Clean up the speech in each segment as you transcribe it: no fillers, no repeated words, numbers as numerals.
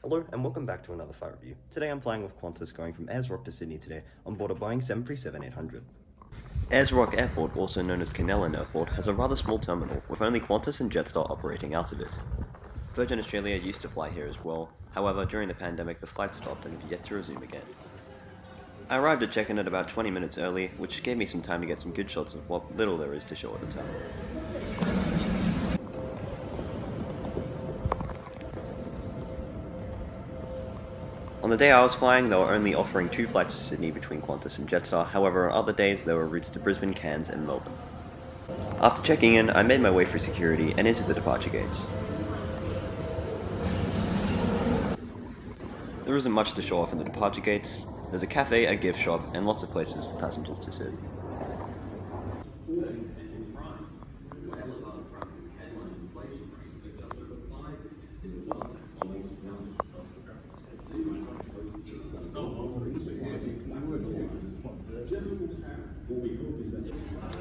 Hello and welcome back to another flight review. Today I'm flying with Qantas going from Ayers to Sydney today on board a Boeing 737-800. Ayers Airport, also known as Canellan Airport, has a rather small terminal with only Qantas and Jetstar operating out of it. Virgin Australia used to fly here as well, however during the pandemic the flight stopped and have yet to resume again. I arrived at check-in at about 20 minutes early, which gave me some time to get some good shots of what little there is to show at the terminal. On the day I was flying, they were only offering 2 flights to Sydney between Qantas and Jetstar, however on other days there were routes to Brisbane, Cairns and Melbourne. After checking in, I made my way through security and into the departure gates. There isn't much to show off in the departure gates. There's a cafe, a gift shop, and lots of places for passengers to sit.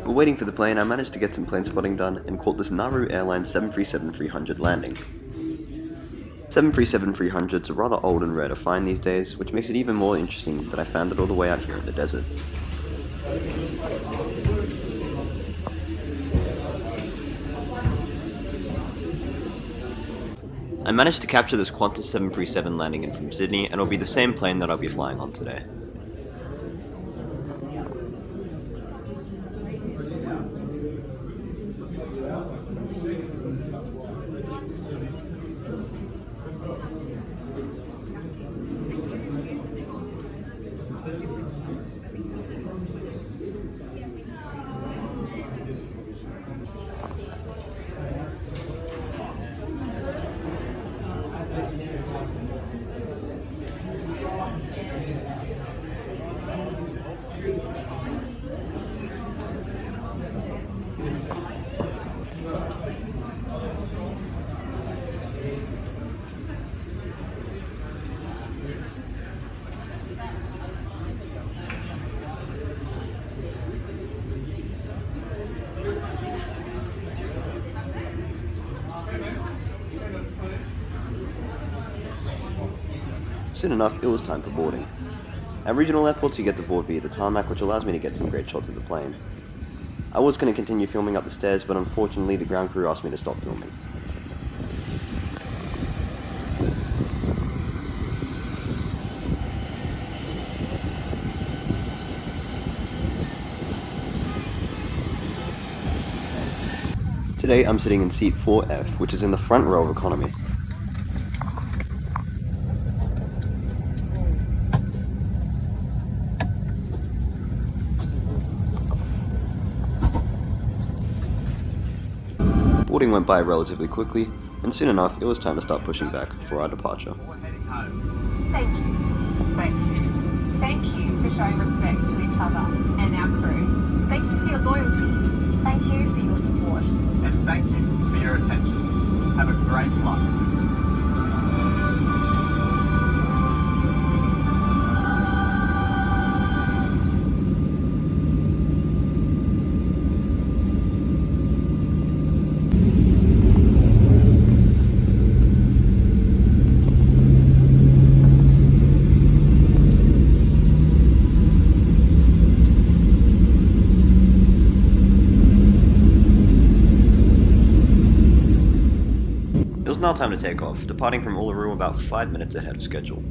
While waiting for the plane, I managed to get some plane spotting done and caught this Nauru Airlines 737-300 landing. 737-300s are rather old and rare to find these days, which makes it even more interesting that I found it all the way out here in the desert. I managed to capture this Qantas 737 landing in from Sydney, and it'll be the same plane that I'll be flying on today. Soon enough, it was time for boarding. At regional airports you get to board via the tarmac, which allows me to get some great shots of the plane. I was going to continue filming up the stairs, but unfortunately the ground crew asked me to stop filming. Today I'm sitting in seat 4F, which is in the front row of economy. Boarding went by relatively quickly, and soon enough it was time to start pushing back for our departure. Thank you. Thank you. Thank you for showing respect to each other and our crew. Thank you for your loyalty. Thank you for your support. And thank you for your attention. Have a great flight. It was now time to take off, departing from Uluru about 5 minutes ahead of schedule.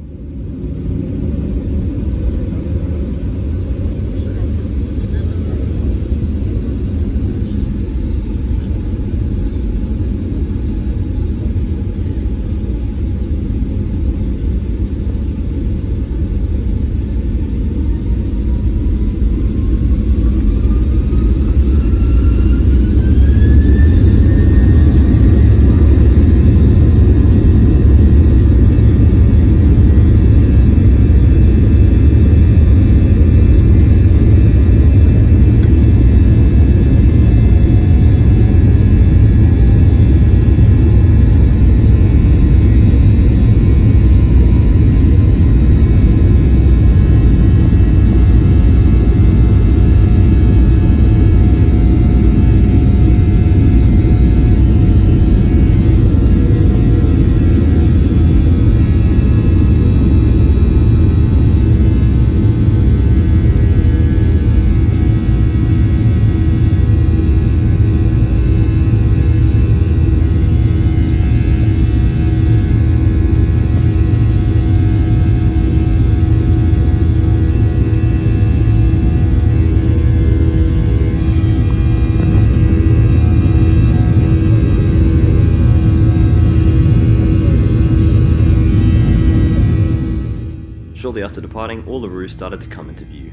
Shortly after departing, Uluru started to come into view.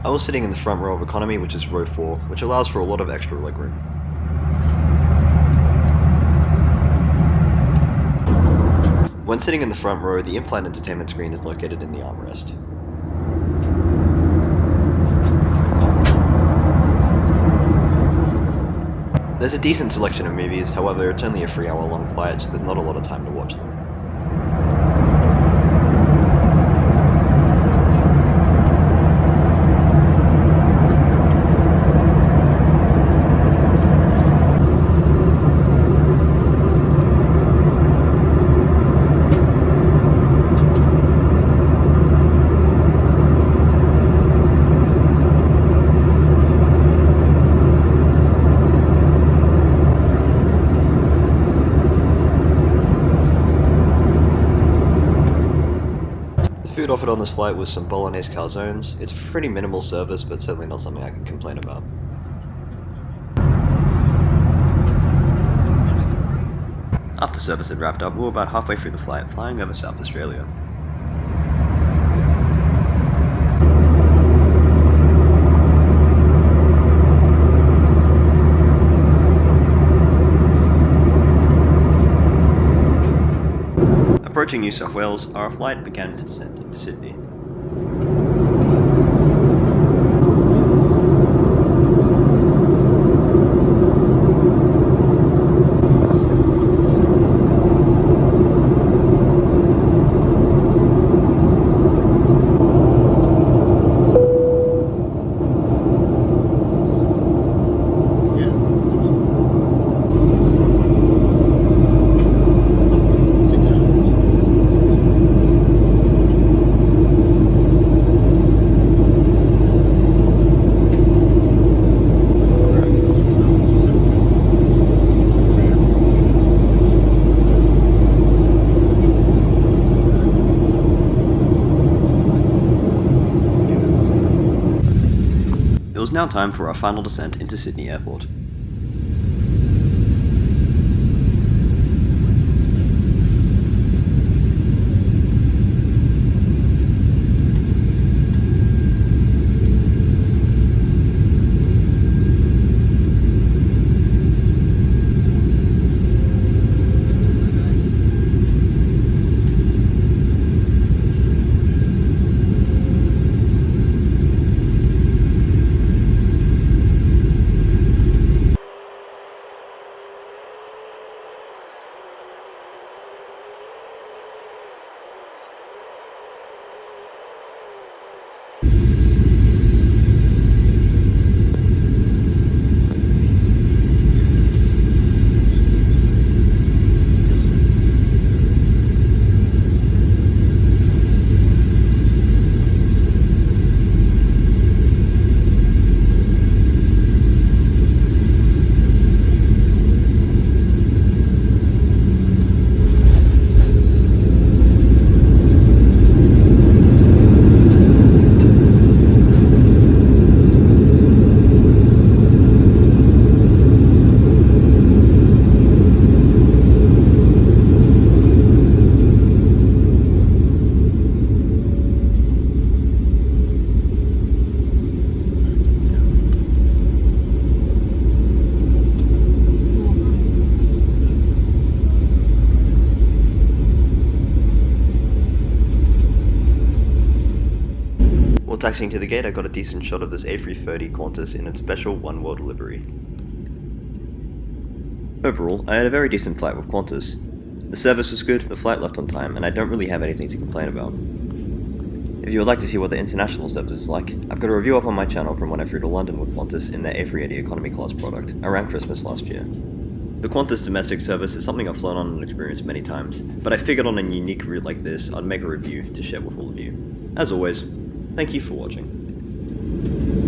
I was sitting in the front row of economy, which is row 4, which allows for a lot of extra legroom. When sitting in the front row, the in-flight entertainment screen is located in the armrest. There's a decent selection of movies, however it's only a 3-hour long flight, so there's not a lot of time to watch them. Food offered on this flight was some bolognese calzones. It's pretty minimal service, but certainly not something I can complain about. After service had wrapped up, we were about halfway through the flight, flying over South Australia. Approaching New South Wales, our flight began to descend into Sydney. It was now time for our final descent into Sydney Airport. While taxiing to the gate, I got a decent shot of this A330 Qantas in its special One World livery. Overall, I had a very decent flight with Qantas. The service was good, the flight left on time, and I don't really have anything to complain about. If you would like to see what the international service is like, I've got a review up on my channel from when I flew to London with Qantas in their A380 economy class product, around Christmas last year. The Qantas domestic service is something I've flown on and experienced many times, but I figured on a unique route like this, I'd make a review to share with all of you. As always, thank you for watching.